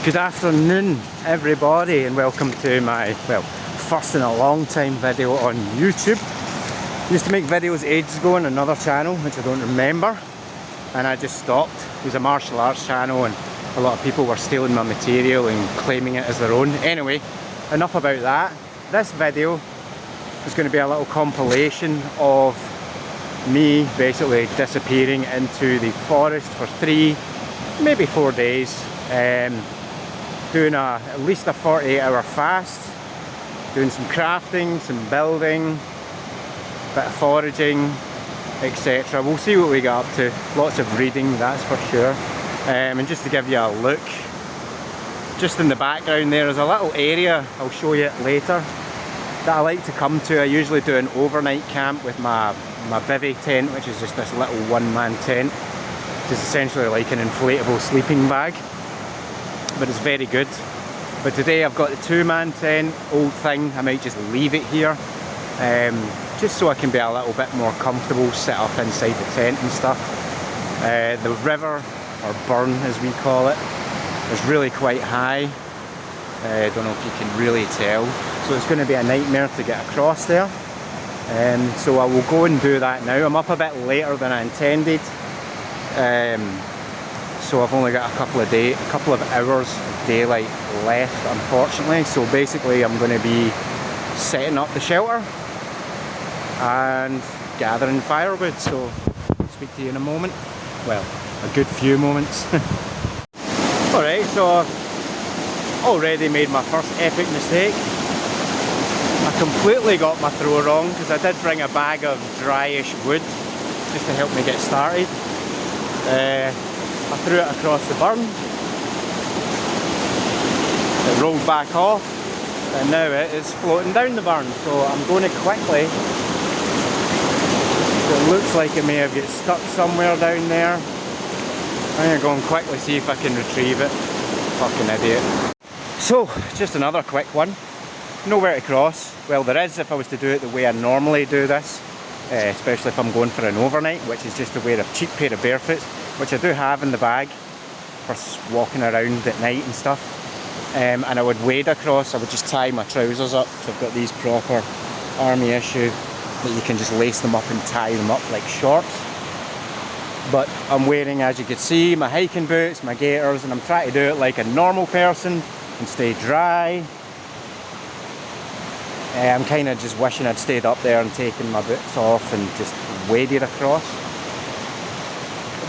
Good afternoon everybody, and welcome to my, well, first in a long time video on YouTube. Used to make videos ages ago on another channel which I don't remember, and I just stopped. It was a martial arts channel and a lot of people were stealing my material and claiming it as their own. Anyway, enough about that. This video is going to be a little compilation of me basically disappearing into the forest for 3, maybe 4 days. Doing at least a 48-hour fast, doing some crafting, some building, bit of foraging, etc. We'll see what we get up to. Lots of reading, that's for sure. And just to give you a look, just in the background there is a little area, I'll show you it later, that I like to come to. I usually do an overnight camp with my bivvy tent, which is just this little one-man tent. It's essentially like an inflatable sleeping bag, but it's very good. But today I've got the 2-man tent, old thing. I might just leave it here, just so I can be a little bit more comfortable, sit up inside the tent and stuff. The river, or burn as we call it, is really quite high. I don't know if you can really tell, so it's going to be a nightmare to get across there. So I will go and do that now. I'm up a bit later than I intended. So I've only got a couple of hours of daylight left, unfortunately. So basically I'm going to be setting up the shelter and gathering firewood. So I'll speak to you in a moment. Well, a good few moments. Alright, so I've already made my first epic mistake. I completely got my throw wrong, because I did bring a bag of dryish wood just to help me get started. I threw it across the burn, it rolled back off, and now it is floating down the burn. So I'm going to quickly, it looks like it may have got stuck somewhere down there. I'm going to go and quickly see if I can retrieve it. Fucking idiot. So, just another quick one. Nowhere to cross. Well, there is if I was to do it the way I normally do this. Especially if I'm going for an overnight, which is just to wear a cheap pair of barefoots, which I do have in the bag for walking around at night and stuff. And I would wade across. I would just tie my trousers up, so I've got these proper army issue that you can just lace them up and tie them up like shorts. But I'm wearing, as you can see, my hiking boots, my gaiters, and I'm trying to do it like a normal person and stay dry. I'm kind of just wishing I'd stayed up there and taken my boots off and just waded across.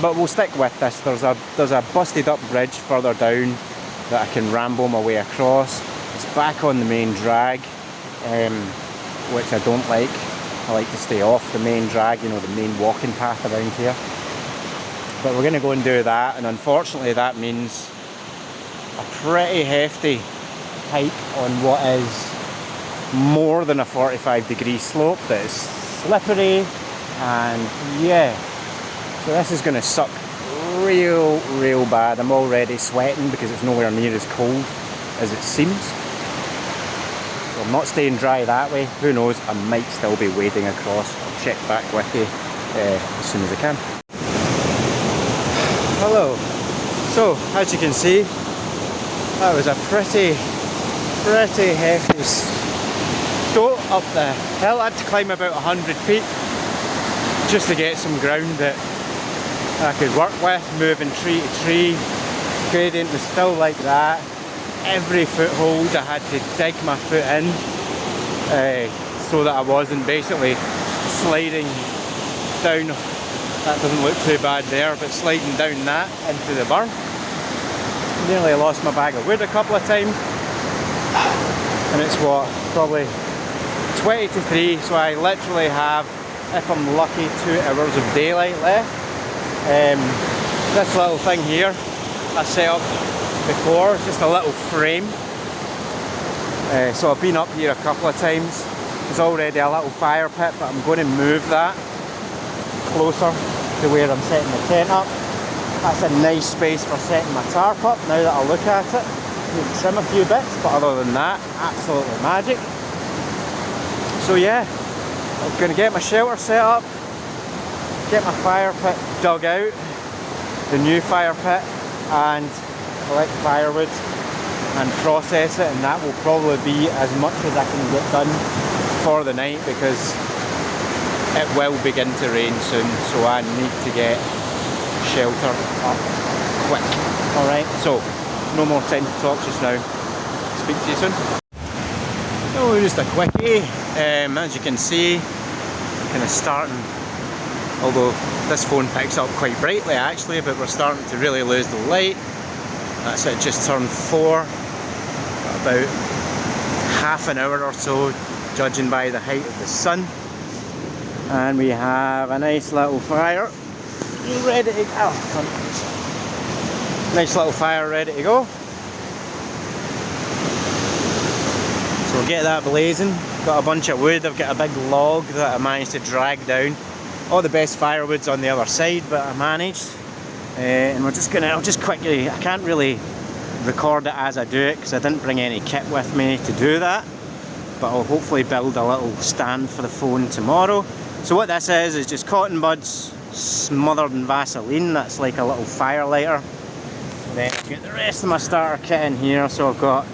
But we'll stick with this. There's a busted up bridge further down that I can ramble my way across. It's back on the main drag, which I don't like. I like to stay off the main drag, you know, the main walking path around here. But we're going to go and do that, and unfortunately that means a pretty hefty hike on what is more than a 45-degree slope that is slippery, and yeah, so this is going to suck real bad. I'm already sweating because it's nowhere near as cold as it seems. So I'm not staying dry that way. Who knows, I might still be wading across. I'll check back with you as soon as I can. Hello. So as you can see, that was a pretty hefty stoat up the hill. I had to climb about 100 feet just to get some ground that I could work with, moving tree to tree. Gradient was still like that. Every foothold I had to dig my foot in, so that I wasn't basically sliding down. That doesn't look too bad there, but sliding down that into the burn. Nearly lost my bag of wood a couple of times, and it's what, probably 20 to 3, so I literally have, if I'm lucky, 2 hours of daylight left. This little thing here I set up before, it's just a little frame. So I've been up here a couple of times. There's already a little fire pit, but I'm going to move that closer to where I'm setting the tent up. That's a nice space for setting my tarp up now that I look at it. You can trim a few bits, but other than that, absolutely magic. So yeah, I'm going to get my shelter set up, get my fire pit dug out, the new fire pit, and collect firewood and process it, and that will probably be as much as I can get done for the night, because it will begin to rain soon, so I need to get shelter up quick. Alright, so no more time to talk just now. Speak to you soon. So just a quickie. As you can see, kind of starting, although this phone picks up quite brightly actually, but we're starting to really lose the light. That's it, just turned 4. About half an hour or so, judging by the height of the sun. And we have a nice little fire ready to go. Nice little fire ready to go. So we'll get that blazing. Got a bunch of wood. I've got a big log that I managed to drag down. All the best firewood's on the other side, but I managed. And we're just gonna, I'll just quickly, I can't really record it as I do it because I didn't bring any kit with me to do that. But I'll hopefully build a little stand for the phone tomorrow. So what this is just cotton buds smothered in Vaseline. That's like a little fire lighter. Then I've got the rest of my starter kit in here. So I've got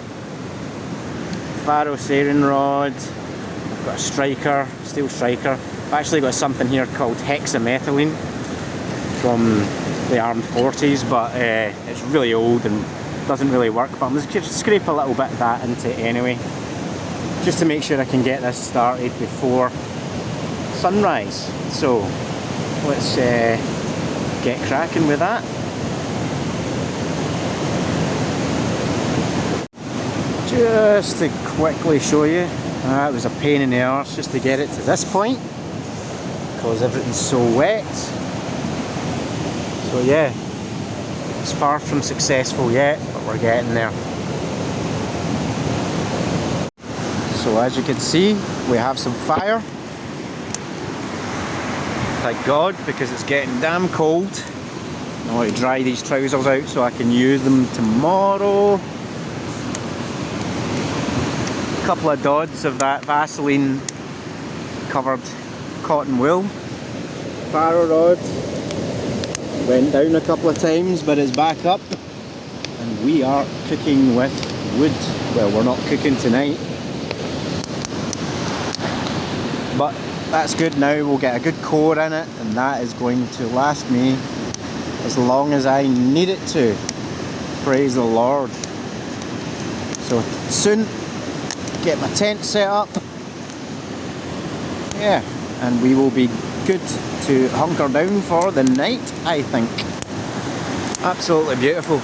ferro-sarin rod, I've got a striker, steel striker. I've actually got something here called hexamethylene from the armed forces, but it's really old and doesn't really work. But I'm just going to scrape a little bit of that into it anyway, just to make sure I can get this started before sunrise. So let's get cracking with that. Just to quickly show you, it was a pain in the arse just to get it to this point because everything's so wet. So yeah, it's far from successful yet, but we're getting there. So as you can see, we have some fire. Thank God, because it's getting damn cold. I want to dry these trousers out so I can use them tomorrow. A couple of dods of that Vaseline covered cotton wool. Ferro rod went down a couple of times, but it's back up. And we are cooking with wood. Well, we're not cooking tonight, but that's good. Now we'll get a good core in it, and that is going to last me as long as I need it to. Praise the Lord. So soon, get my tent set up. Yeah, and we will be good to hunker down for the night, I think. Absolutely beautiful.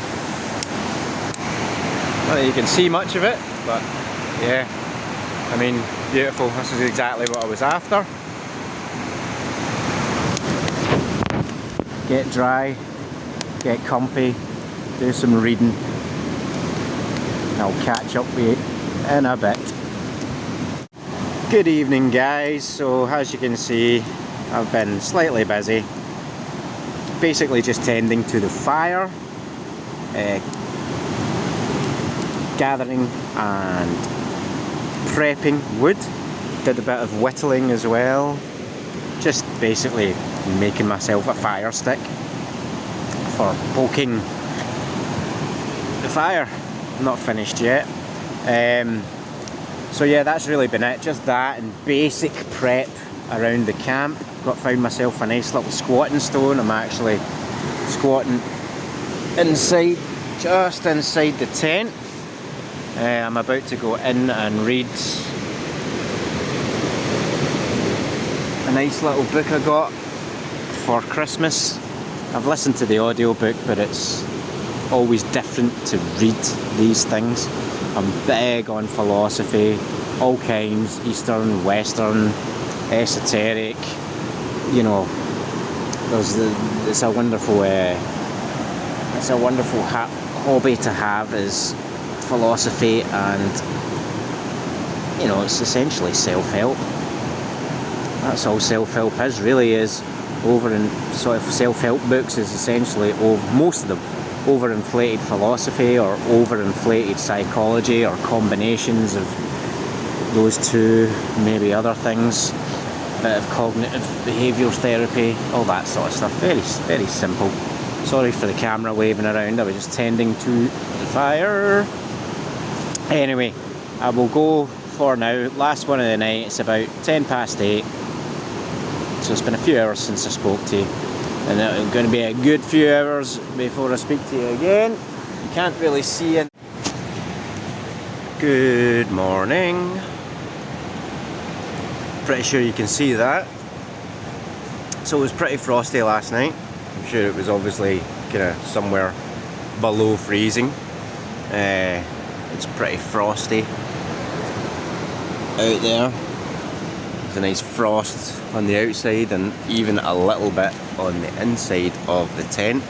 Well, you can see much of it, but yeah, I mean, beautiful. This is exactly what I was after. Get dry, get comfy, do some reading. I'll catch up with you in a bit. Good evening, guys. So as you can see, I've been slightly busy. Basically just tending to the fire, gathering and prepping wood. Did a bit of whittling as well. Just basically making myself a fire stick for poking the fire. Not finished yet. So yeah, that's really been it. Just that and basic prep around the camp. Found myself a nice little squatting stone. I'm actually squatting inside, just inside the tent. I'm about to go in and read a nice little book I got for Christmas. I've listened to the audiobook, but it's always different to read these things. I'm big on philosophy, all kinds, Eastern, Western, esoteric. You know, it's a wonderful hobby to have, is philosophy, and you know, it's essentially self-help. That's all self-help is, really, is over in sort of self-help books is essentially, most of them, overinflated philosophy or overinflated psychology or combinations of those two, maybe other things, a bit of cognitive behavioural therapy, all that sort of stuff. Very, very simple. Sorry for the camera waving around, I was just tending to the fire. Anyway, I will go for now. Last one of the night. It's about 8:10. So it's been a few hours since I spoke to you. And it's going to be a good few hours before I speak to you again. You can't really see it. Good morning. Pretty sure you can see that. So it was pretty frosty last night. I'm sure it was obviously kind of somewhere below freezing. It's pretty frosty out there. There's a nice frost on the outside and even a little bit on the inside of the tent.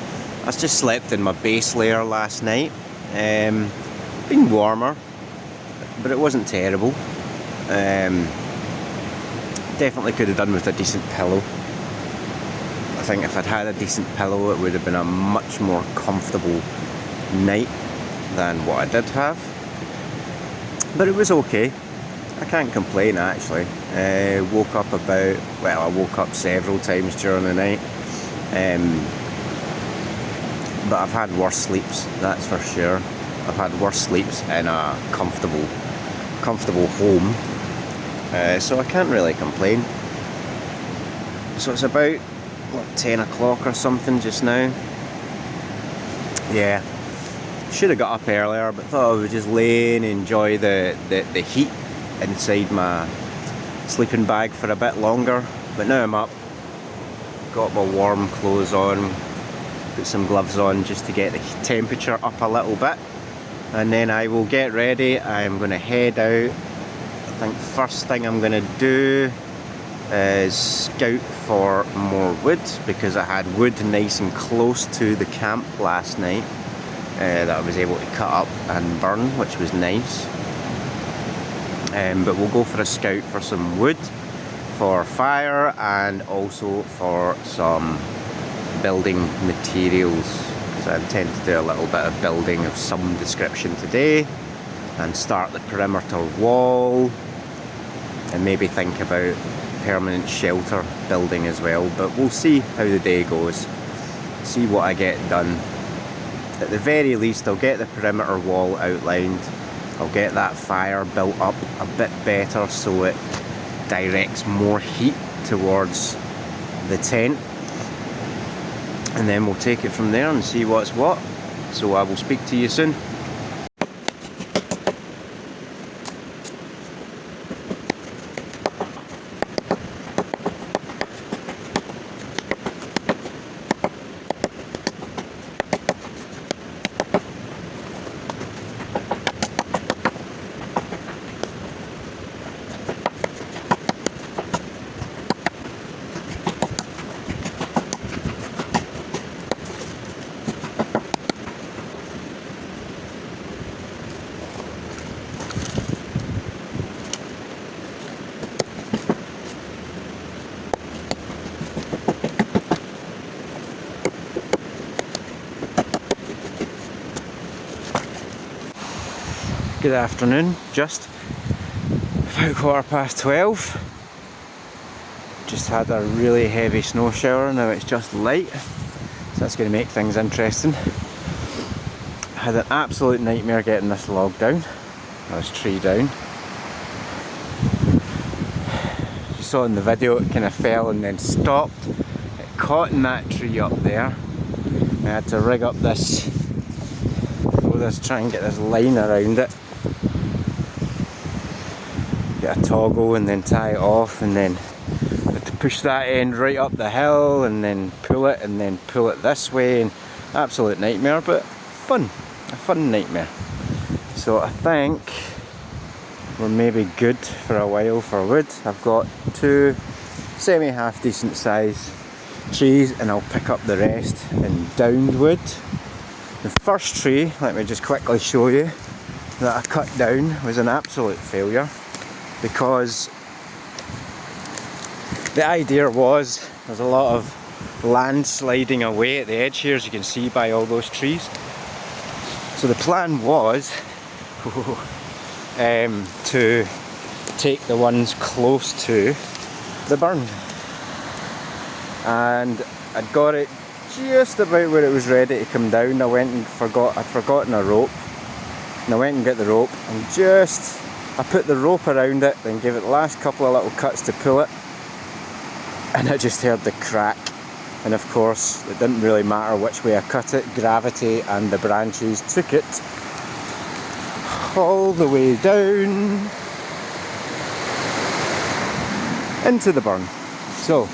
I just slept in my base layer last night. Been warmer, but it wasn't terrible. Definitely could have done with a decent pillow. I think if I'd had a decent pillow, it would have been a much more comfortable night than what I did have. But it was okay. I can't complain actually. Woke up I woke up several times during the night. But I've had worse sleeps, that's for sure. I've had worse sleeps in a comfortable home. So I can't really complain. So it's about, what, 10 o'clock or something just now. Yeah. Should have got up earlier, but thought I would just lay and enjoy the heat inside my sleeping bag for a bit longer. But now I'm up, got my warm clothes on, put some gloves on just to get the temperature up a little bit, and then I will get ready. I'm going to head out. I think first thing I'm going to do is scout for more wood, because I had wood nice and close to the camp last night. That I was able to cut up and burn, which was nice. But we'll go for a scout for some wood for fire and also for some building materials, because I intend to do a little bit of building of some description today and start the perimeter wall and maybe think about permanent shelter building as well. But we'll see how the day goes, see what I get done. At the very least, I'll get the perimeter wall outlined. I'll get that fire built up a bit better so it directs more heat towards the tent. And then we'll take it from there and see what's what. So I will speak to you soon. Good afternoon, just about 12:15. Just had a really heavy snow shower, now it's just light, so that's going to make things interesting. I had an absolute nightmare getting this log down, or this tree down. You saw in the video it kind of fell and then stopped. It caught in that tree up there. I had to rig up this, try and get this line around it. Get a toggle and then tie it off, and then had to push that end right up the hill and then pull it this way, and absolute nightmare, but fun, a fun nightmare. So I think we're maybe good for a while for wood. I've got 2 semi-half decent size trees and I'll pick up the rest in downed wood. The first tree, let me just quickly show you, that I cut down was an absolute failure, because the idea was there's a lot of land sliding away at the edge here, as you can see by all those trees. So the plan was to take the ones close to the burn, and I'd got it just about where it was ready to come down. I went and I'd forgotten a rope, and I went and got the rope and I put the rope around it, then gave it the last couple of little cuts to pull it, and I just heard the crack. And of course, it didn't really matter which way I cut it, gravity and the branches took it all the way down into the burn. So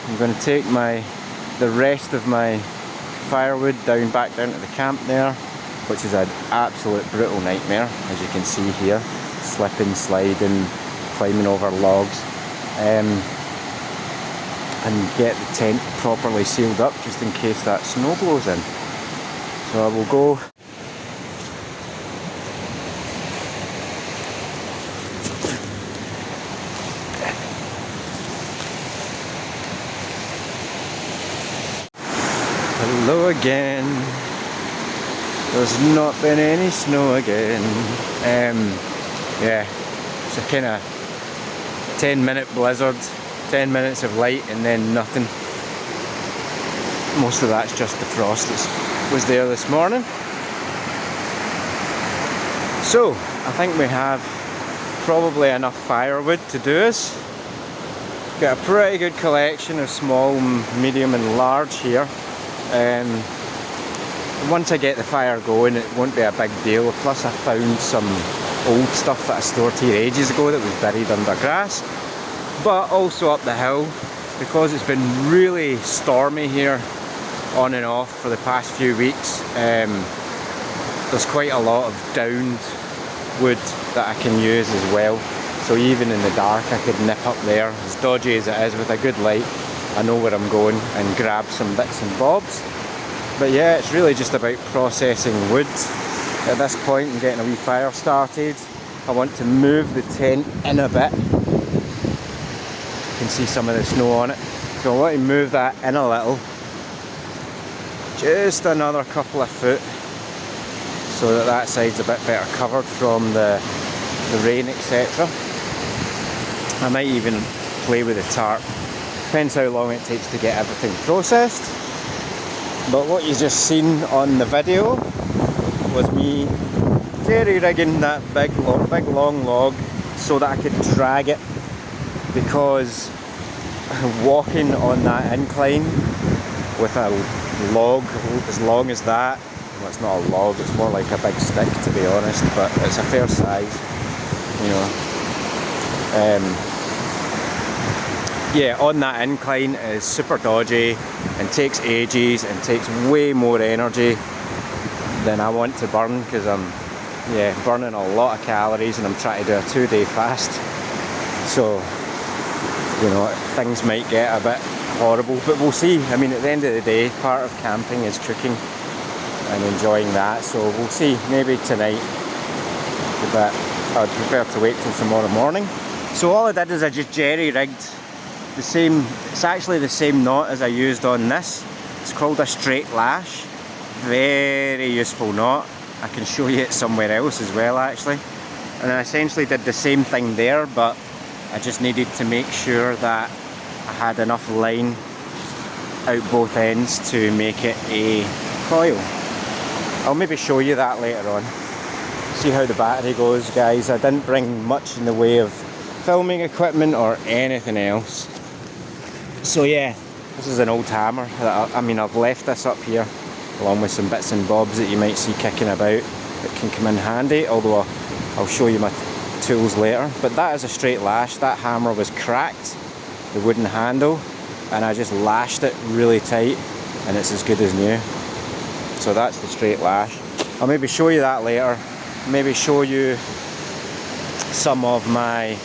I'm going to take the rest of my firewood back down to the camp there, which is an absolute brutal nightmare, as you can see here. Slipping, sliding, climbing over logs, and get the tent properly sealed up just in case that snow blows in. So I will go. Hello again. There's not been any snow again. Yeah, it's a kind of 10-minute blizzard, 10 minutes of light and then nothing. Most of that's just the frost that was there this morning. So I think we have probably enough firewood to do us. Got a pretty good collection of small, medium and large here. Once I get the fire going, it won't be a big deal. Plus I found some old stuff that I stored here ages ago that was buried under grass. But also up the hill, because it's been really stormy here on and off for the past few weeks, there's quite a lot of downed wood that I can use as well. So even in the dark I could nip up there, as dodgy as it is, with a good light. I know where I'm going and grab some bits and bobs. But yeah, it's really just about processing wood at this point and getting a wee fire started. I want to move the tent in a bit. You can see some of the snow on it. So I want to move that in a little. Just another couple of foot, so that that side's a bit better covered from the rain, etc. I might even play with the tarp. Depends how long it takes to get everything processed. But what you just seen on the video was me jerry rigging that big long log so that I could drag it, because walking on that incline with a log as long as that, well, it's not a log, it's more like a big stick to be honest, but it's a fair size, you know. Yeah, on that incline is super dodgy and takes ages and takes way more energy than I want to burn, because I'm burning a lot of calories and I'm trying to do a 2-day fast. So, you know, things might get a bit horrible, but we'll see. I mean, at the end of the day, part of camping is cooking and enjoying that, so we'll see. Maybe tonight, but I'd prefer to wait till tomorrow morning. So all I did is I just jerry rigged the same, it's actually the same knot as I used on this. It's called a straight lash. Very useful knot. I can show you it somewhere else as well actually. And I essentially did the same thing there, but I just needed to make sure that I had enough line out both ends to make it a coil. I'll maybe show you that later on. See how the battery goes, guys. I didn't bring much in the way of filming equipment or anything else. So yeah, this is an old hammer. I mean, I've left this up here along with some bits and bobs that you might see kicking about that can come in handy, although I'll show you my tools later. But that is a straight lash. That hammer was cracked, the wooden handle, and I just lashed it really tight and it's as good as new. So that's the straight lash. I'll maybe show you that later. Maybe show you some of my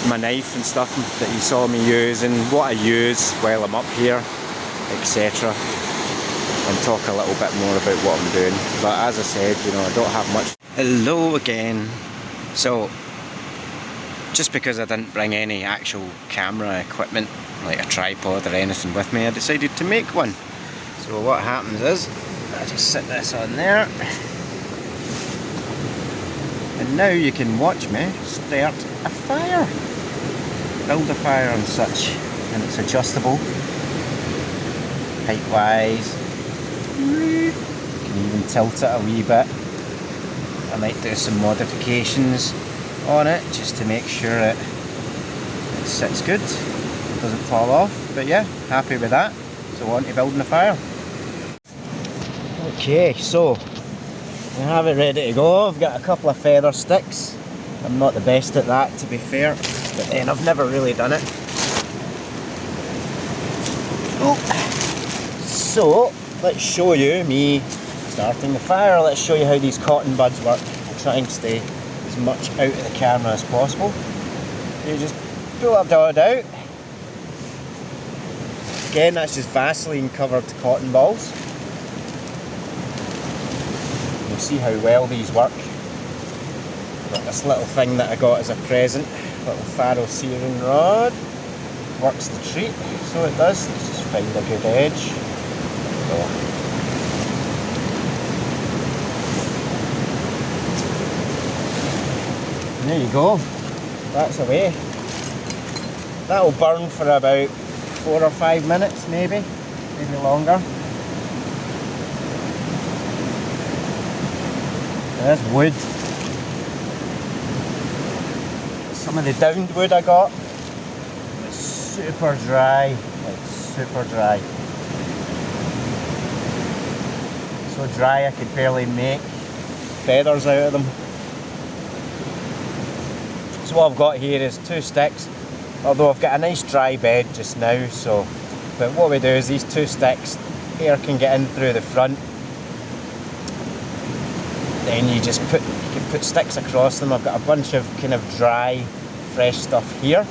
knife and stuff that you saw me use and what I use while I'm up here, etc. And talk a little bit more about what I'm doing. But as I said, you know, I don't have much. Hello again. So just because I didn't bring any actual camera equipment like a tripod or anything with me, I decided to make one. So what happens is I just sit this on there, and now you can watch me start a fire, build a fire and such, and it's adjustable height wise. You can even and tilt it a wee bit. I might do some modifications on it just to make sure it sits good, doesn't fall off. But yeah, happy with that. So on to building the fire. Okay, so I have it ready to go. I've got a couple of feather sticks. I'm not the best at that, to be fair, but then I've never really done it. Oh. So let's show you me starting the fire. Let's show you how these cotton buds work. I'll try and stay as much out of the camera as possible. You just pull that dot out. Again, that's just Vaseline covered cotton balls. You'll see how well these work. Got this little thing that I got as a present, little Faro searing rod. Works the treat, so it does. Let's just find a good edge. And there you go. That's away. That'll burn for about 4 or 5 minutes, maybe longer. There's wood. Some of the downed wood I got. It's super dry, like super dry. So dry I could barely make feathers out of them. So what I've got here is 2 sticks, although I've got a nice dry bed just now, so but what we do is these 2 sticks, air can get in through the front, then you can put sticks across them. I've got a bunch of kind of dry, fresh stuff here,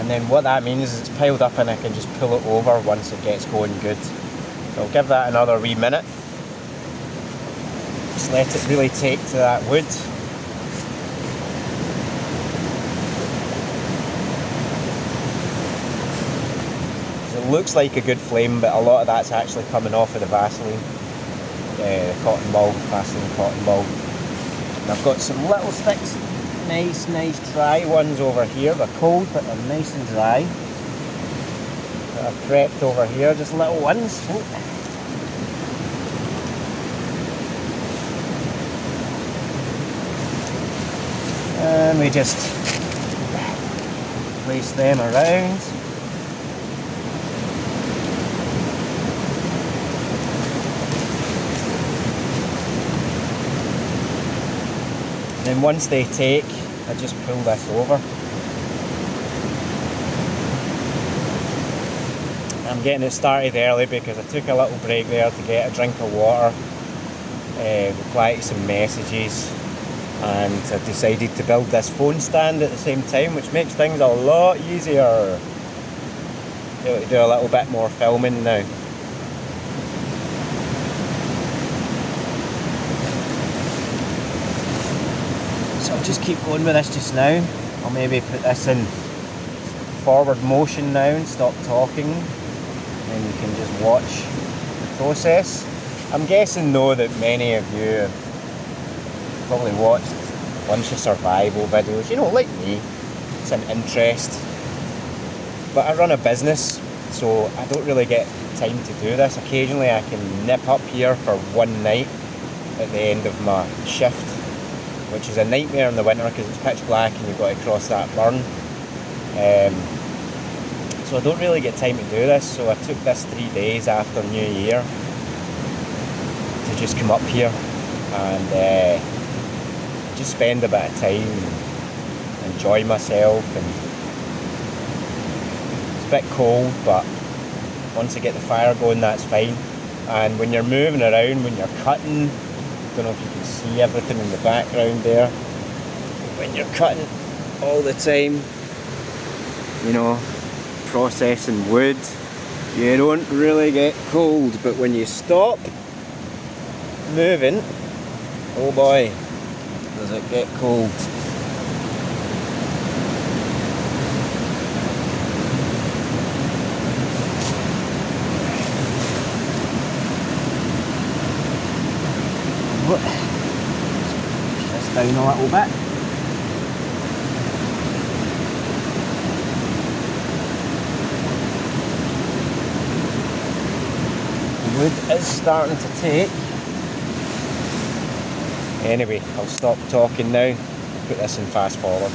and then what that means is it's piled up and I can just pull it over once it gets going good. So I'll give that another wee minute. Just let it really take to that wood. So it looks like a good flame, but a lot of that's actually coming off of the Vaseline, cotton ball, Vaseline cotton ball. And I've got some little sticks, nice dry ones over here. They're cold, but they're nice and dry. That I've prepped over here, just little ones. Oh. And we just place them around. And then once they take, I just pull this over. I'm getting it started early because I took a little break there to get a drink of water, reply to some messages, and I decided to build this phone stand at the same time, which makes things a lot easier. Able to do a little bit more filming now. So I'll just keep going with this just now. I'll maybe put this in forward motion now and stop talking, and you can just watch the process. I'm guessing though that many of you have probably watched a bunch of survival videos, you know, like me. It's an interest. But I run a business, so I don't really get time to do this. Occasionally I can nip up here for one night at the end of my shift, which is a nightmare in the winter because it's pitch black and you've got to cross that burn. So I don't really get time to do this, so I took this 3 days after New Year to just come up here and just spend a bit of time and enjoy myself. And it's a bit cold, but once I get the fire going, that's fine. And when you're moving around, when you're cutting, I don't know if you can see everything in the background there. When you're cutting all the time, you know, processing wood, you don't really get cold, but when you stop moving, oh boy, does it get cold. Push this down a little bit. wood is starting to take. Anyway, I'll stop talking now, put this in fast forward.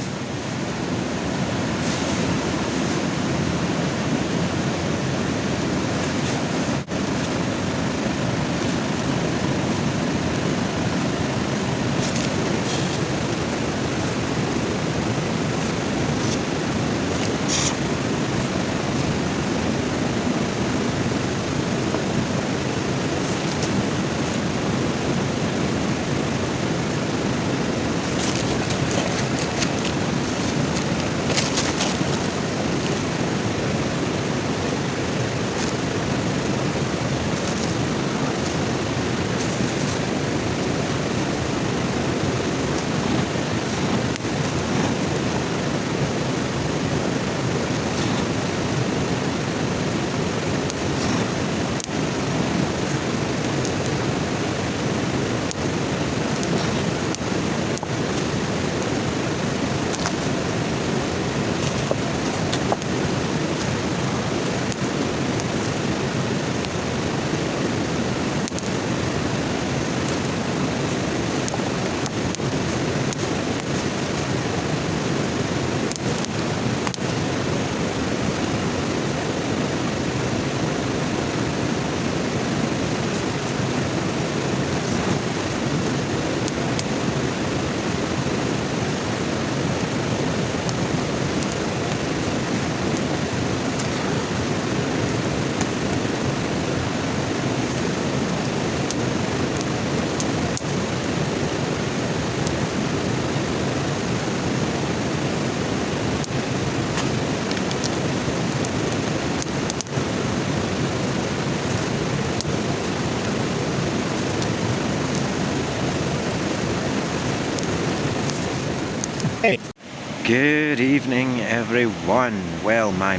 Good evening everyone. Well, my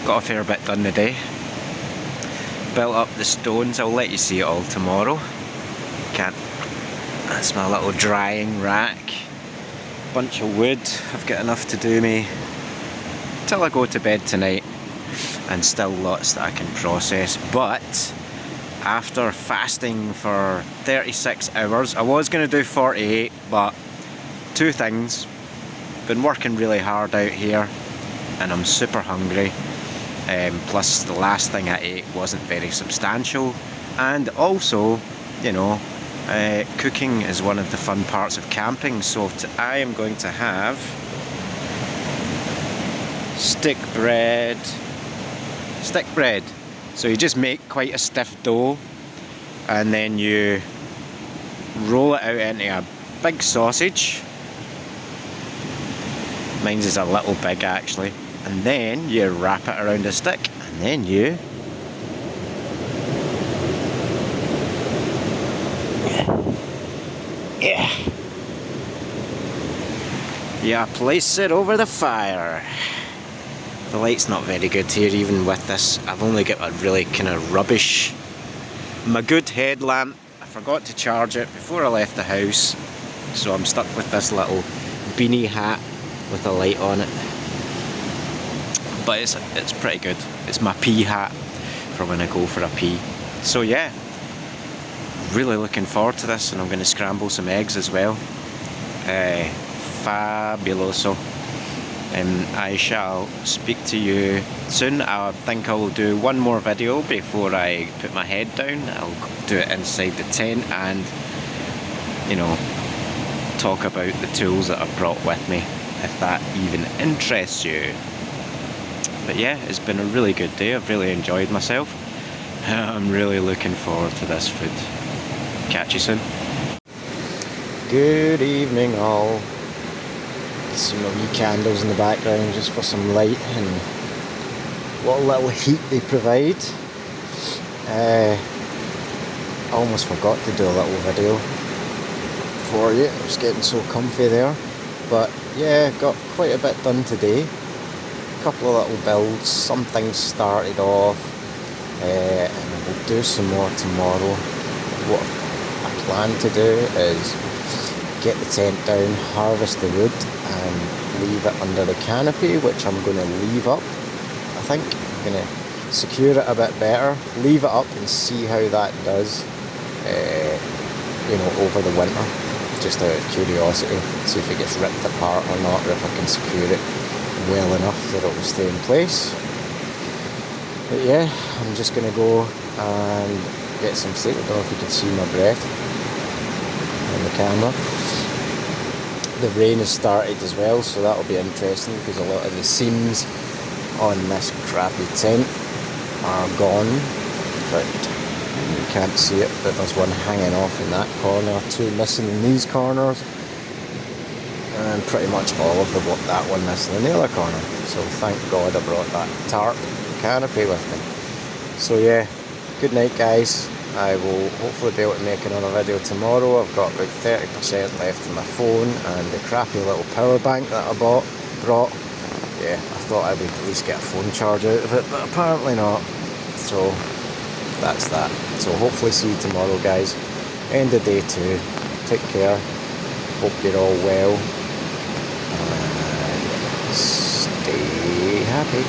got a fair bit done today. Built up the stones. I'll let you see it all tomorrow. Can't. That's my little drying rack. Bunch of wood. I've got enough to do me till I go to bed tonight, and still lots that I can process. But after fasting for 36 hours, I was going to do 48, but two things. Been working really hard out here and I'm super hungry. Plus the last thing I ate wasn't very substantial, and also, you know, cooking is one of the fun parts of camping. So I am going to have stick bread. So you just make quite a stiff dough and then you roll it out into a big sausage. Mine's is a little big actually. And then you wrap it around a stick and then you place it over the fire. The light's not very good here even with this. I've only got a really kind of rubbish, my good headlamp. I forgot to charge it before I left the house, so I'm stuck with this little beanie hat with a light on it. But it's pretty good. It's my pee hat for when I go for a pee. So yeah, really looking forward to this, and I'm going to scramble some eggs as well. Fabuloso. And I shall speak to you soon. I think I will do one more video before I put my head down. I'll do it inside the tent and, you know, talk about the tools that I've brought with me, if that even interests you. But yeah, it's been a really good day. I've really enjoyed myself. I'm really looking forward to this food. Catch you soon. Good evening all. Some wee candles in the background just for some light and what little heat they provide. I almost forgot to do a little video for you. I was getting so comfy there. But yeah, got quite a bit done today. A couple of little builds, some things started off, and we'll do some more tomorrow. What I plan to do is get the tent down, harvest the wood and leave it under the canopy, which I'm going to leave up. I think I'm going to secure it a bit better, leave it up and see how that does, you know, over the winter, just out of curiosity, see if it gets ripped apart or not, or if I can secure it well enough that it will stay in place. But yeah, I'm just going to go and get some sleep. I don't know if you can see my breath on the camera. The rain has started as well, so that'll be interesting because a lot of the seams on this crappy tent are gone, but you can't see it, but there's one hanging off in that corner, two missing in these corners, and pretty much all of that one missing in the other corner. So thank God I brought that tarp canopy with me. So yeah, good night guys. I will hopefully be able to make another video tomorrow. I've got about 30% left in my phone and the crappy little power bank that I brought. Yeah, I thought I would at least get a phone charge out of it, but apparently not. So that's that. So hopefully see you tomorrow guys. End of day 2. Take care. Hope you're all well. And stay happy.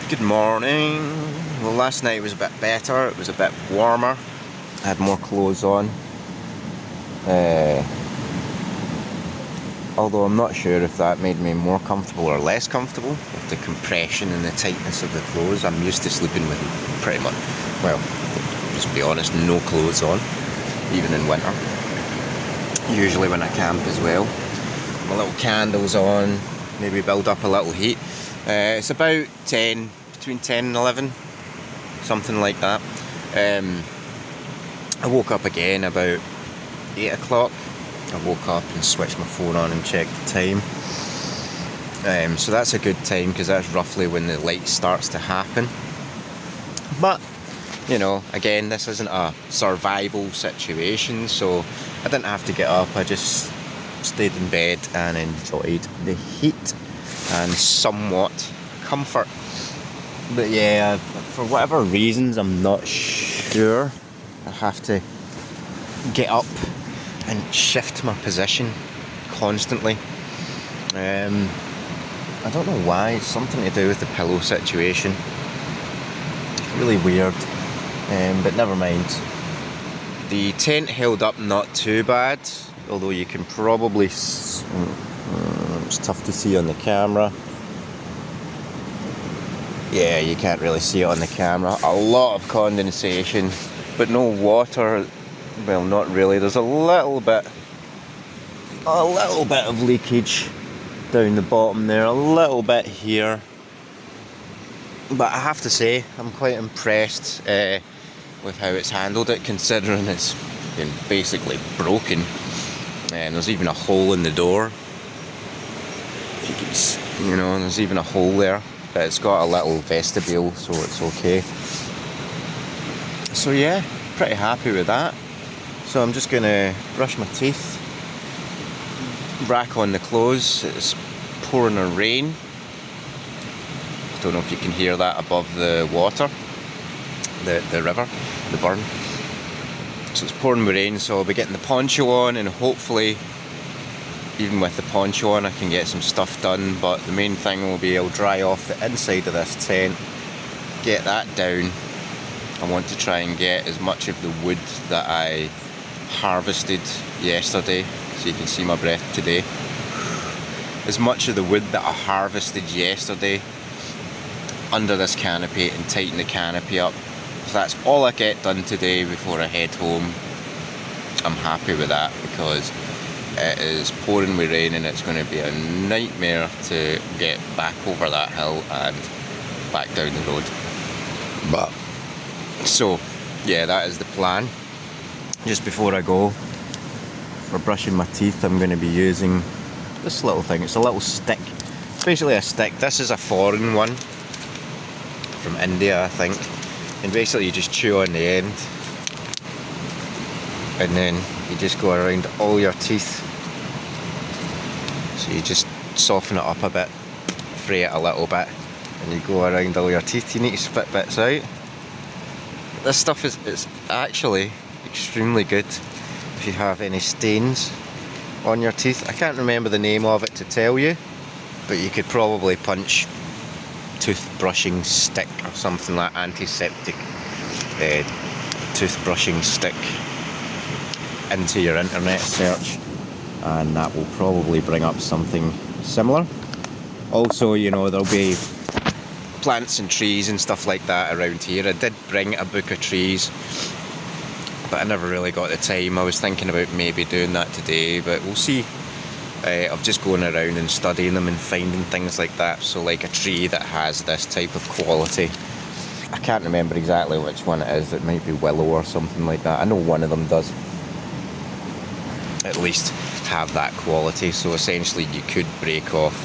Good morning. Well, last night was a bit better. It was a bit warmer. I had more clothes on. Although I'm not sure if that made me more comfortable or less comfortable with the compression and the tightness of the clothes. I'm used to sleeping with pretty much, well, just be honest, no clothes on, even in winter. Usually when I camp as well. My little candles on, maybe build up a little heat. It's about between 10 and 11, something like that. I woke up again about 8 o'clock. I woke up and switched my phone on and checked the time. So that's a good time because that's roughly when the light starts to happen. But, you know, again, this isn't a survival situation, so I didn't have to get up. I just stayed in bed and enjoyed the heat and somewhat comfort. But yeah, for whatever reasons, I'm not sure, I have to get up and shift my position constantly. I don't know why. It's something to do with the pillow situation. It's really weird, but never mind. The tent held up not too bad, although you can probably it's tough to see on the camera. Yeah, you can't really see it on the camera. A lot of condensation, but no water. Well, not really. There's a little bit of leakage down the bottom there, a little bit here. But I have to say, I'm quite impressed with how it's handled it, considering it's been basically broken. And there's even a hole in the door. If you can see, you know, there's even a hole there. But it's got a little vestibule, so it's okay. So yeah, pretty happy with that. So I'm just gonna brush my teeth, rack on the clothes. It's pouring a rain. I don't know if you can hear that above the water, the river, the burn. So it's pouring rain, so I'll be getting the poncho on, and hopefully, even with the poncho on, I can get some stuff done. But the main thing will be I'll dry off the inside of this tent, get that down. I want to try and get as much of the wood that I harvested yesterday, so you can see my breath today. As much of the wood that I harvested yesterday under this canopy and tighten the canopy up. If that's all I get done today before I head home, I'm happy with that, because it is pouring with rain and it's going to be a nightmare to get back over that hill and back down the road. But so yeah, that is the plan. Just before I go, for brushing my teeth, I'm going to be using this little thing. It's a little stick. It's basically a stick. This is a foreign one from India, I think. And basically you just chew on the end, and then you just go around all your teeth. So you just soften it up a bit, fray it a little bit, and you go around all your teeth. You need to spit bits out. This stuff is actually extremely good if you have any stains on your teeth. I can't remember the name of it to tell you, but you could probably punch toothbrushing stick or something like antiseptic toothbrushing stick into your internet search, and that will probably bring up something similar. Also, you know, there'll be plants and trees and stuff like that around here. I did bring a book of trees, but I never really got the time. I was thinking about maybe doing that today, but we'll see. Of just going around and studying them and finding things like that. So like a tree that has this type of quality. I can't remember exactly which one it is. It might be willow or something like that. I know one of them does at least have that quality. So essentially you could break off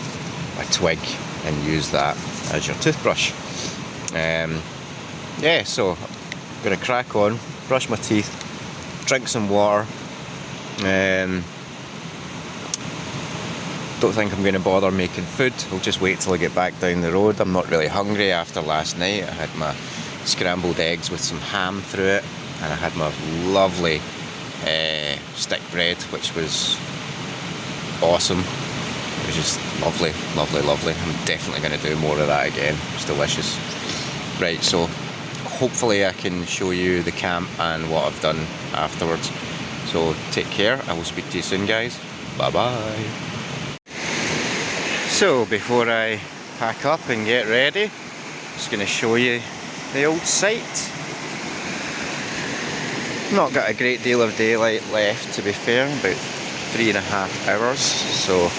a twig and use that as your toothbrush. Yeah, so I'm gonna crack on, brush my teeth, drink some water. Don't think I'm going to bother making food. I'll just wait till I get back down the road. I'm not really hungry after last night. I had my scrambled eggs with some ham through it, and I had my lovely stick bread, which was awesome. It was just lovely, lovely, lovely. I'm definitely going to do more of that again. It's delicious. Right, so hopefully I can show you the camp and what I've done afterwards. So take care. I will speak to you soon, guys. Bye bye. So before I pack up and get ready, I'm just going to show you the old site. Not got a great deal of daylight left, to be fair, about 3.5 hours, so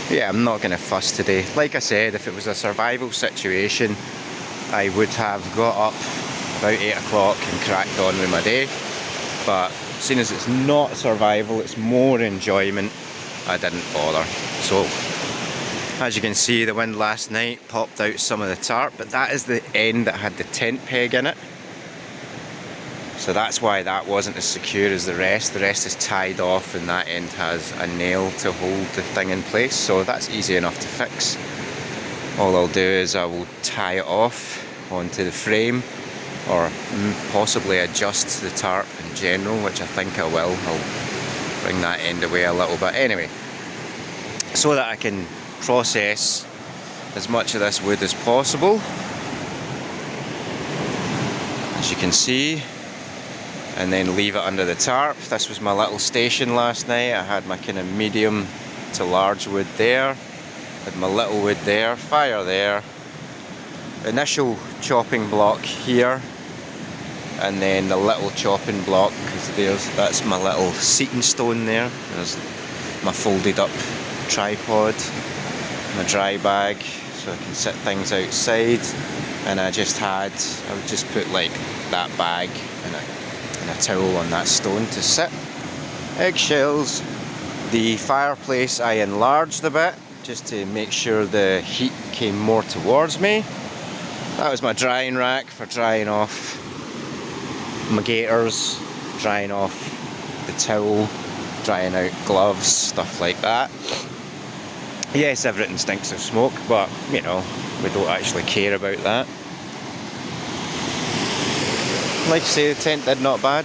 yeah, I'm not going to fuss today. Like I said, if it was a survival situation, I would have got up about 8 o'clock and cracked on with my day, but seeing as it's not survival, it's more enjoyment, I didn't bother. So as you can see, the wind last night popped out some of the tarp, but that is the end that had the tent peg in it. So that's why that wasn't as secure as the rest. The rest is tied off and that end has a nail to hold the thing in place. So that's easy enough to fix. All I'll do is I will tie it off onto the frame, or possibly adjust the tarp in general, which I think I will. I'll bring that end away a little bit anyway, so that I can process as much of this wood as possible, as you can see, and then leave it under the tarp. This was my little station last night. I had my kind of medium to large wood there, had my little wood there, fire there, initial chopping block here, and then the little chopping block, because that's my little seating stone there. There's my folded up tripod, my dry bag, so I can sit things outside. And I would just put like that bag and a towel on that stone to sit. Eggshells. The fireplace I enlarged a bit, just to make sure the heat came more towards me. That was my drying rack for drying off my gaiters, drying off the towel, drying out gloves, stuff like that. Yes, everything stinks of smoke, but you know, we don't actually care about that. Like I say, the tent did not bad.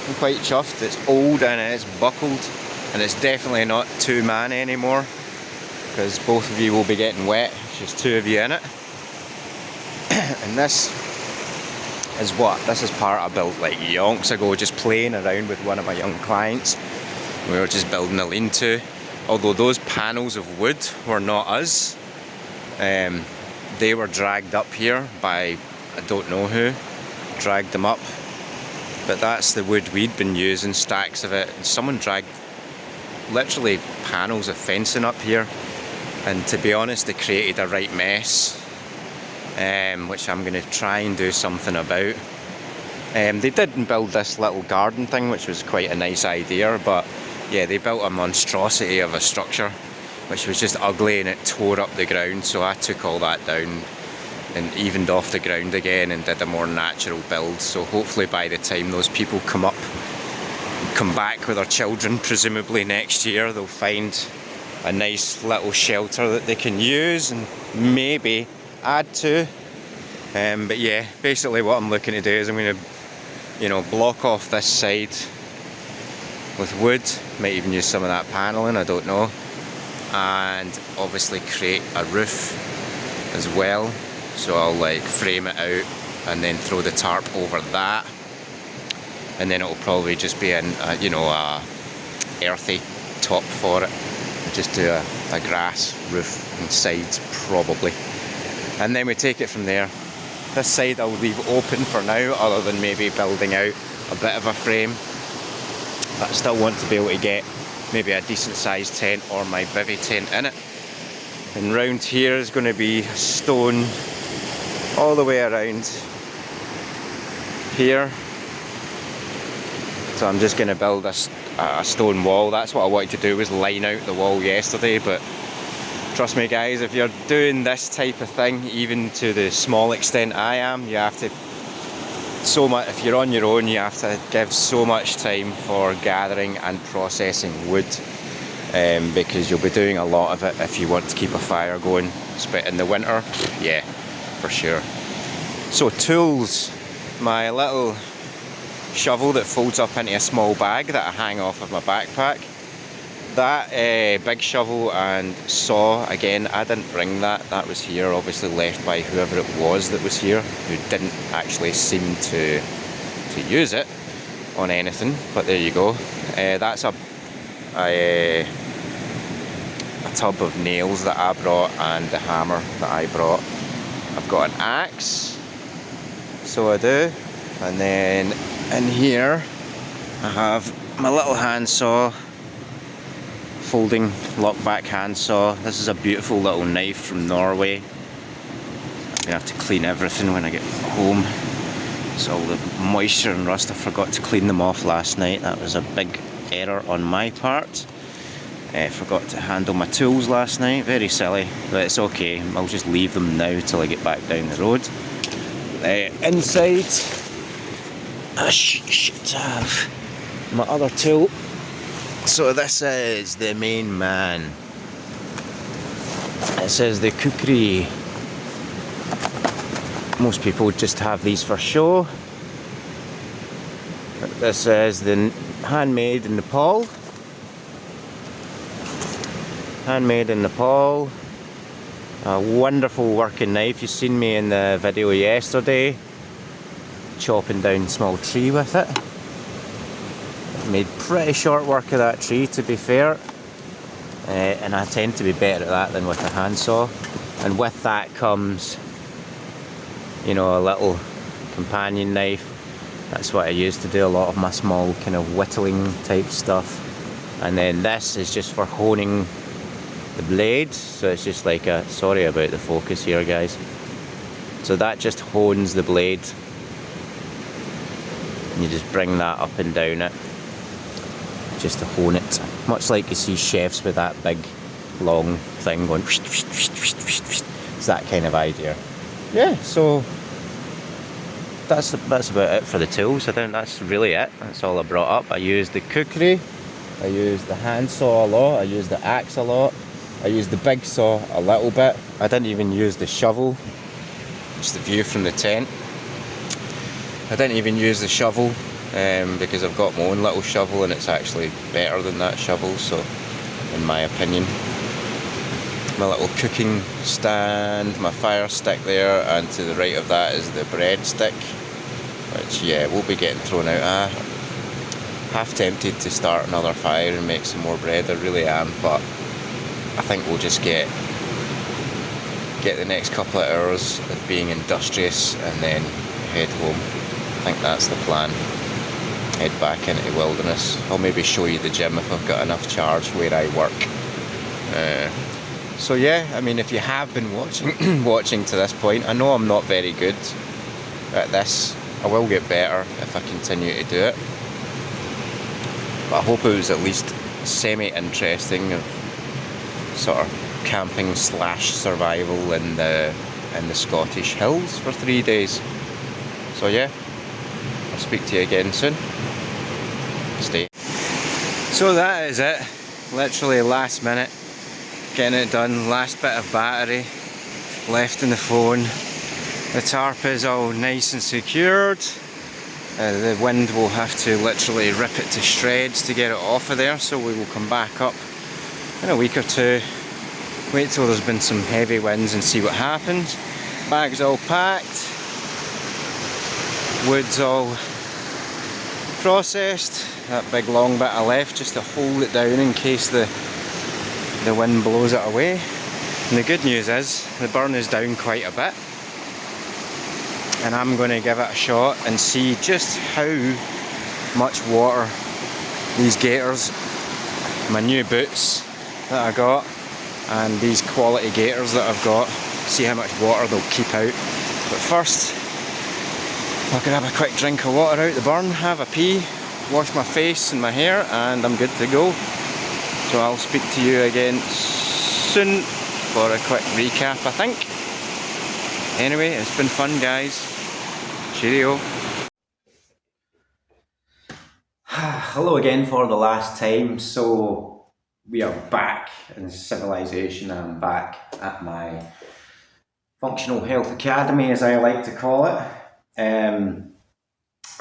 I'm quite chuffed. It's old and it's buckled, and it's definitely not 2-man anymore, because both of you will be getting wet if there's 2 of you in it. And this is part I built like yonks ago, just playing around with one of my young clients. We were just building a lean-to. Although those panels of wood were not us. They were dragged up here by, I don't know who, dragged them up. But that's the wood we'd been using, stacks of it. And someone dragged literally panels of fencing up here. And to be honest, they created a right mess, which I'm going to try and do something about. They did build this little garden thing, which was quite a nice idea, but yeah, they built a monstrosity of a structure, which was just ugly, and it tore up the ground. So I took all that down and evened off the ground again and did a more natural build. So hopefully by the time those people come back with their children, presumably next year, they'll find a nice little shelter that they can use and maybe add to. But yeah, basically what I'm looking to do is I'm going to, block off this side with wood, might even use some of that paneling, I don't know, and obviously create a roof as well. So I'll like frame it out and then throw the tarp over that, and then it'll probably just be a earthy top for it. Just do a grass roof and sides probably, and then we take it from there. This side I'll leave open for now, other than maybe building out a bit of a frame. But I still want to be able to get maybe a decent sized tent or my bivvy tent in it. And round here is going to be stone all the way around here. So I'm just going to build a stone wall. That's what I wanted to do, was line out the wall yesterday, but trust me guys, if you're doing this type of thing, even to the small extent I am, you have to, if you're on your own, you have to give so much time for gathering and processing wood, because you'll be doing a lot of it if you want to keep a fire going. But in the winter, yeah, for sure. So tools, my little shovel that folds up into a small bag that I hang off of my backpack. That big shovel and saw, again, I didn't bring that. That was here, obviously left by whoever it was that was here, who didn't actually seem to use it on anything. But there you go. That's a tub of nails that I brought, and the hammer that I brought. I've got an axe, so I do. And then in here I have my little handsaw, folding lock back handsaw. This is a beautiful little knife from Norway. I'm gonna have to clean everything when I get home. So all the moisture and rust, I forgot to clean them off last night. That was a big error on my part. Forgot to handle my tools last night, very silly, but it's okay. I'll just leave them now till I get back down the road. Inside, I should have my other tool. So this is the main man. It says the kukri. Most people just have these for show. This is the handmade in Nepal. Handmade in Nepal. A wonderful working knife. You've seen me in the video yesterday chopping down a small tree with it. Made pretty short work of that tree, to be fair, and I tend to be better at that than with a handsaw. And with that comes, you know, a little companion knife. That's what I use to do a lot of my small kind of whittling type stuff. And then this is just for honing the blade, so it's just like a, sorry about the focus here guys, so that just hones the blade, and you just bring that up and down it just to hone it, much like you see chefs with that big long thing going. It's that kind of idea. Yeah, so that's about it for the tools. I think that's really it. That's all I brought up. I used the kukri, I used the handsaw a lot, I used the axe a lot, I used the big saw a little bit. I didn't even use the shovel. Just the view from the tent. I didn't even use the shovel because I've got my own little shovel and it's actually better than that shovel, so in my opinion. My little cooking stand, my fire stick there, and to the right of that is the bread stick, which yeah, we'll be getting thrown out. Half tempted to start another fire and make some more bread, I really am, but I think we'll just get the next couple of hours of being industrious and then head home. I think that's the plan. Head back into the wilderness. I'll maybe show you the gym if I've got enough charge where I work. So yeah, I mean, if you have been watching to this point, I know I'm not very good at this. I will get better if I continue to do it. But I hope it was at least semi-interesting, of sort of camping / survival in the Scottish hills for 3 days. So yeah, I'll speak to you again soon. Stay. So that is it. Literally last minute, getting it done. Last bit of battery left in the phone. The tarp is all nice and secured. The wind will have to literally rip it to shreds to get it off of there, so we will come back up in a week or two Wait till there's been some heavy winds and see what happens. Bag's all packed. Wood's all processed. That big long bit I left just to hold it down in case the wind blows it away. And the good news is the burn is down quite a bit, and I'm going to give it a shot and see just how much water these gaiters, my new boots that I got, and these quality gaiters that I've got, see how much water they'll keep out. But first I can have a quick drink of water out the burn, have a pee, wash my face and my hair, and I'm good to go. So I'll speak to you again soon for a quick recap, I think. Anyway, it's been fun, guys. Cheerio. Hello again for the last time. So we are back in civilization. I'm back at my Functional Health Academy, as I like to call it.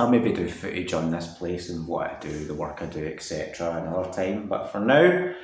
I'll maybe do footage on this place and what I do, the work I do, etc. another time. But for now,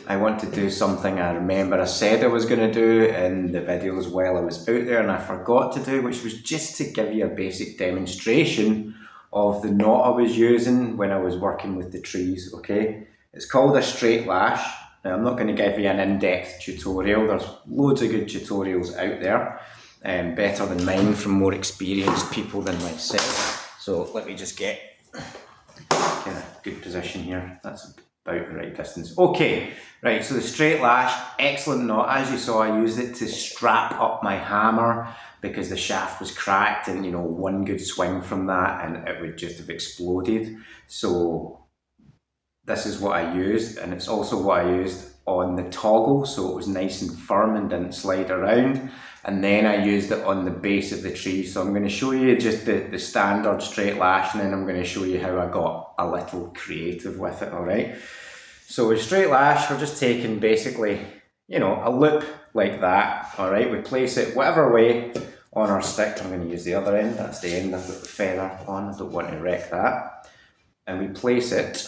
I want to do something I remember I said I was going to do in the videos while I was out there and I forgot to do, which was just to give you a basic demonstration of the knot I was using when I was working with the trees, okay? It's called a straight lash. Now, I'm not going to give you an in-depth tutorial. There's loads of good tutorials out there, better than mine from more experienced people than myself. So let me just get in a good position here. That's about the right distance. Okay, right, so the straight lash, excellent knot. As you saw, I used it to strap up my hammer because the shaft was cracked, and you know, one good swing from that and it would just have exploded. So this is what I used, and it's also what I used on the toggle, so it was nice and firm and didn't slide around. And then I used it on the base of the tree. So I'm going to show you just the standard straight lash, and then I'm going to show you how I got a little creative with it, alright? So with straight lash, we're just taking basically, you know, a loop like that, alright? We place it whatever way on our stick. I'm going to use the other end, that's the end I've got the feather on, I don't want to wreck that. And we place it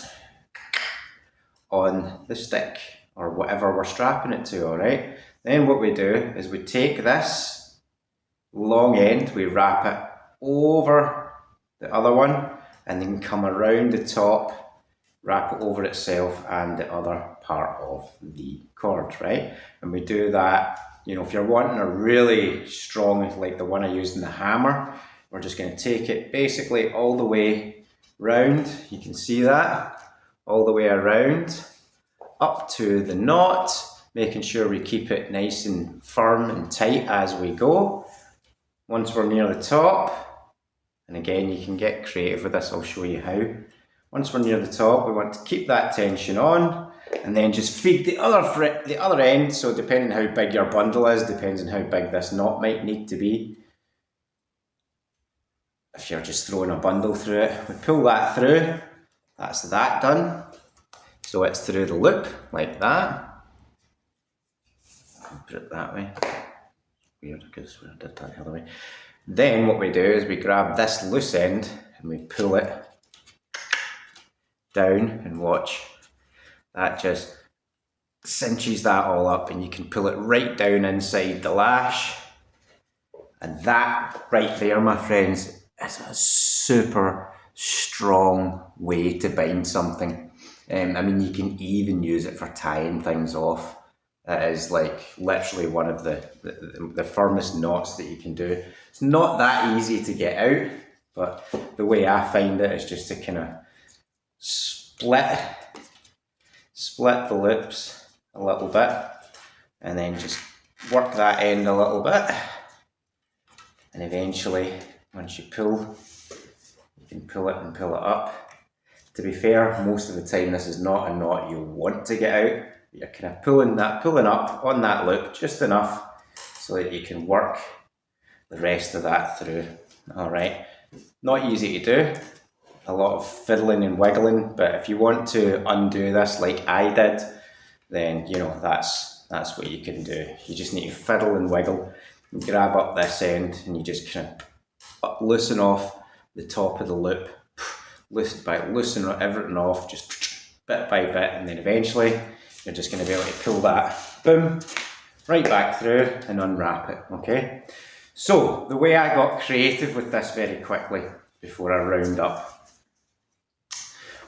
on the stick, or whatever we're strapping it to, alright? Then what we do is we take this long end, we wrap it over the other one, and then come around the top, wrap it over itself and the other part of the cord, right? And we do that, you know, if you're wanting a really strong, like the one I used in the hammer, we're just going to take it basically all the way round, you can see that, all the way around, up to the knot, making sure we keep it nice and firm and tight as we go. Once we're near the top, and again you can get creative with this, I'll show you how. Once we're near the top, we want to keep that tension on, and then just feed the other end, so depending on how big your bundle is, depends on how big this knot might need to be. If you're just throwing a bundle through it, we pull that through, that's that done. So it's through the loop, like that. Put it that way. Weird, because I did that the other way. Then what we do is we grab this loose end and we pull it down, and watch. That just cinches that all up, and you can pull it right down inside the lash. And that right there, my friends, is a super strong way to bind something. I mean, you can even use it for tying things off. It is like literally one of the firmest knots that you can do. It's not that easy to get out, but the way I find it is just to kind of split the loops a little bit, and then just work that end a little bit, and eventually once you pull, you can pull it and pull it up. To be fair, most of the time this is not a knot you want to get out. You're kind of pulling up on that loop just enough so that you can work the rest of that through. Alright, not easy to do, a lot of fiddling and wiggling, but if you want to undo this like I did, then you know that's what you can do. You just need to fiddle and wiggle and grab up this end, and you just kind of loosen off the top of the loop, loosen everything off just bit by bit, and then eventually you're just going to be able to pull that, boom, right back through and unwrap it, okay? So the way I got creative with this very quickly before I round up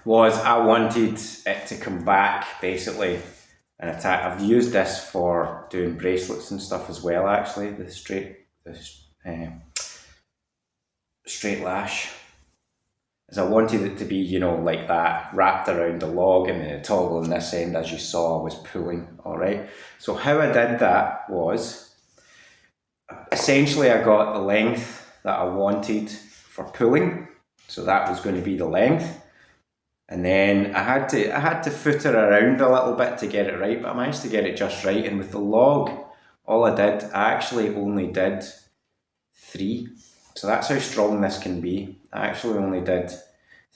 was I wanted it to come back basically and attack. I've used this for doing bracelets and stuff as well, actually, the straight lash. As I wanted it to be, you know, like that, wrapped around the log, and then the toggle on this end, as you saw, was pulling, all right? So how I did that was, essentially I got the length that I wanted for pulling, so that was going to be the length. And then I had to footer around a little bit to get it right, but I managed to get it just right. And with the log, all I actually only did 3. So that's how strong this can be. I actually only did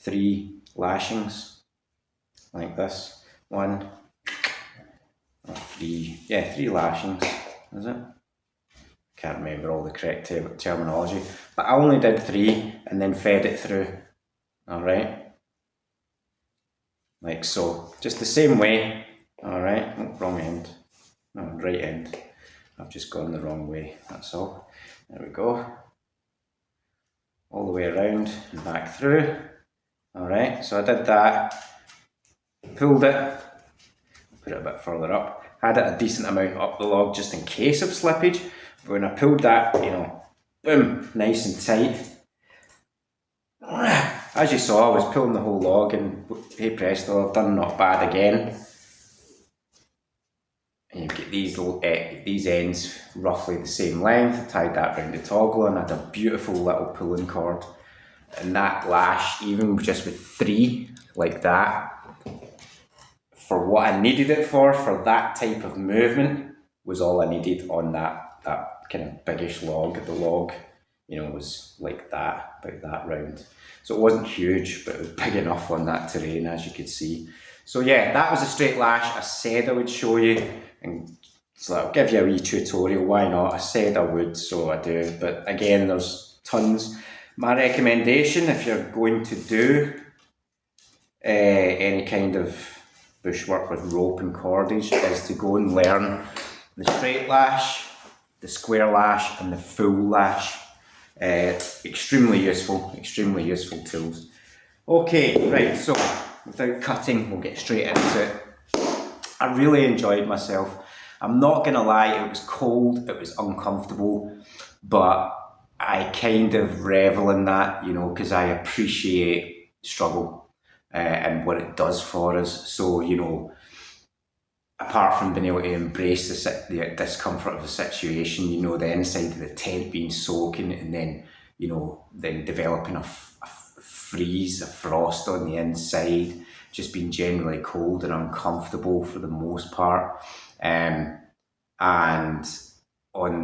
3 lashings, like this. 1, 3, yeah, 3 lashings, is it? Can't remember all the correct terminology, but I only did 3 and then fed it through, all right? Like so, just the same way, all right? Oh, wrong end, no, right end. I've just gone the wrong way, that's all. There we go. All the way around and back through. All right, so I did that, pulled it, put it a bit further up, had it a decent amount up the log just in case of slippage. But when I pulled that, you know, boom, nice and tight. As you saw, I was pulling the whole log, and hey presto, I've done not bad again. And you get these ends roughly the same length. Tied that around the toggle and had a beautiful little pulling cord. And that lash, even just with 3 like that, for what I needed it for that type of movement, was all I needed on that kind of biggish log. The log, you know, was like that, about that round. So it wasn't huge, but it was big enough on that terrain, as you could see. So yeah, that was a straight lash. I said I would show you, and so I'll give you a wee tutorial. Why not? I said I would, so I do. But again, there's tons. My recommendation, if you're going to do any kind of bushwork with rope and cordage, is to go and learn the straight lash, the square lash, and the full lash. Extremely useful tools. Okay, right, so without cutting, we'll get straight into it. I really enjoyed myself. I'm not gonna lie, it was cold, it was uncomfortable, but I kind of revel in that, you know, because I appreciate struggle and what it does for us. So, you know, apart from being able to embrace the discomfort of the situation, you know, the inside of the tent being soaking, and then, you know, then developing a freeze, a frost on the inside, just being generally cold and uncomfortable for the most part. And on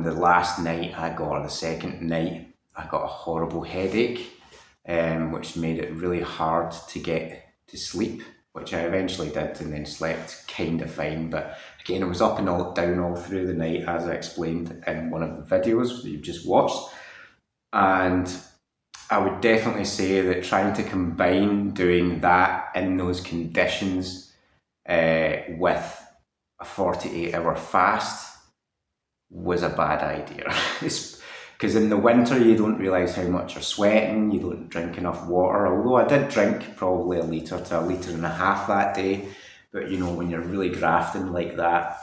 the last night or the second night, I got a horrible headache, which made it really hard to get to sleep, which I eventually did, and then slept kind of fine. But again, I was up and down all through the night, as I explained in one of the videos that you've just watched. And I would definitely say that trying to combine doing that in those conditions with a 48-hour fast was a bad idea. Because in the winter you don't realise how much you're sweating, you don't drink enough water, although I did drink probably 1 litre to 1.5 litres that day. But you know, when you're really grafting like that,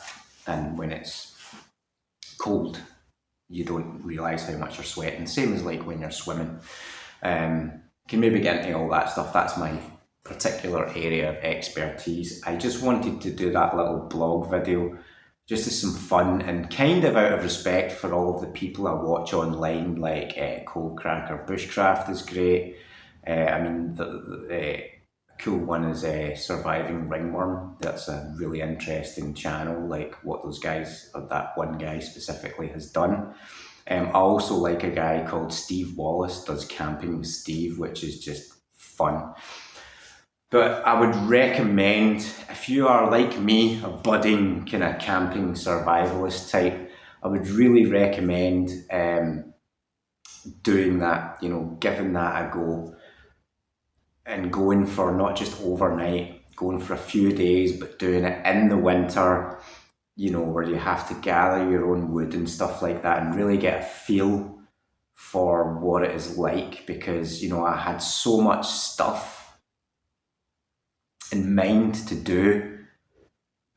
and when it's cold, you don't realise how much you're sweating. Same as like when you're swimming. Can maybe get into all that stuff. That's my particular area of expertise. I just wanted to do that little blog video just as some fun, and kind of out of respect for all of the people I watch online, like Cold Cracker Bushcraft is great. I mean, the cool one is Surviving Ringworm. That's a really interesting channel, like what those guys, or that one guy specifically, has done. I also like a guy called Steve Wallace, does Camping with Steve, which is just fun. But I would recommend, if you are like me, a budding kind of camping survivalist type, I would really recommend doing that, you know, giving that a go, and going for not just overnight, going for a few days, but doing it in the winter, you know, where you have to gather your own wood and stuff like that and really get a feel for what it is like, because, you know, I had so much stuff in mind to do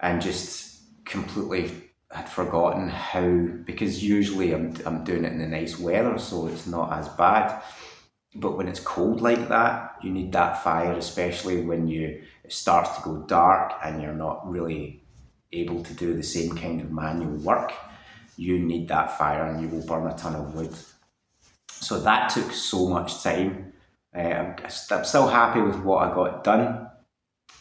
and just completely had forgotten how, because usually I'm doing it in the nice weather, so it's not as bad. But when it's cold like that, you need that fire, especially when it starts to go dark and you're not really able to do the same kind of manual work. You need that fire and you will burn a ton of wood. So that took so much time. I'm still happy with what I got done.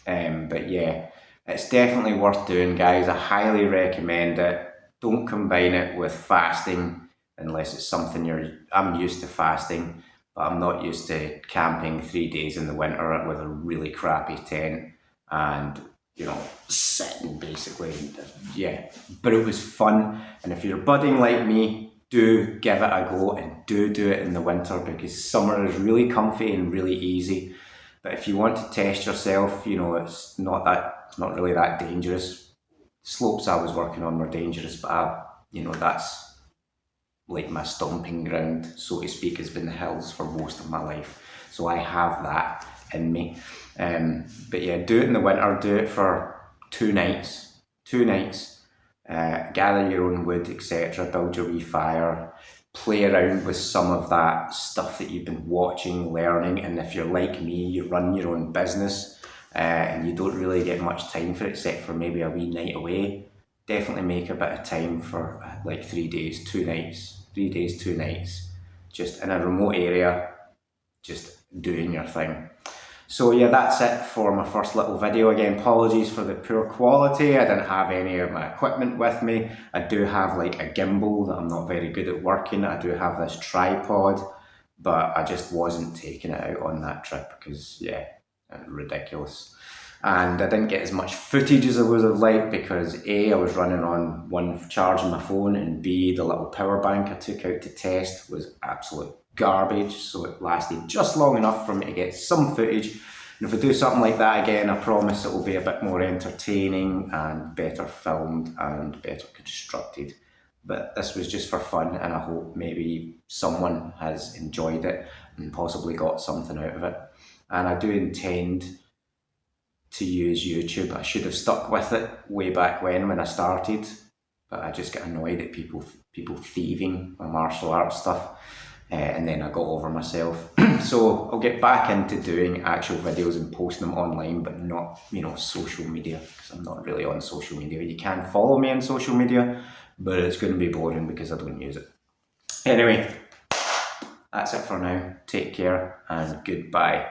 But yeah, it's definitely worth doing, guys. I highly recommend it. Don't combine it with fasting unless it's something I'm used to fasting, but I'm not used to camping 3 days in the winter with a really crappy tent and, you know, sitting basically. Yeah, but it was fun. And if you're budding like me, do give it a go and do it in the winter, because summer is really comfy and really easy. But if you want to test yourself, you know, it's not really that dangerous. Slopes I was working on were dangerous, but that's like my stomping ground, so to speak, has been the hills for most of my life. So I have that in me. But yeah, do it in the winter, do it for 2 nights. Gather your own wood, etc. Build your wee fire. Play around with some of that stuff that you've been watching, learning. And if you're like me, you run your own business and you don't really get much time for it except for maybe a wee night away. Definitely make a bit of time for like 3 days, 2 nights. 3 days, 2 nights. Just in a remote area, just doing your thing. So yeah, that's it for my first little video. Again, apologies for the poor quality. I didn't have any of my equipment with me. I do have like a gimbal that I'm not very good at working. I do have this tripod, but I just wasn't taking it out on that trip because, yeah, ridiculous. And I didn't get as much footage as I would have liked because A, I was running on one charging my phone, and B, the little power bank I took out to test was absolute garbage, so it lasted just long enough for me to get some footage. And if I do something like that again, I promise it will be a bit more entertaining and better filmed and better constructed. But this was just for fun, and I hope maybe someone has enjoyed it and possibly got something out of it. And I do intend to use YouTube. I should have stuck with it way back when I started, but I just get annoyed at people thieving my martial arts stuff, and then I got over myself. So I'll get back into doing actual videos and posting them online, but not, social media, because I'm not really on social media. You can follow me on social media, but it's going to be boring because I don't use it. Anyway, that's it for now. Take care and goodbye.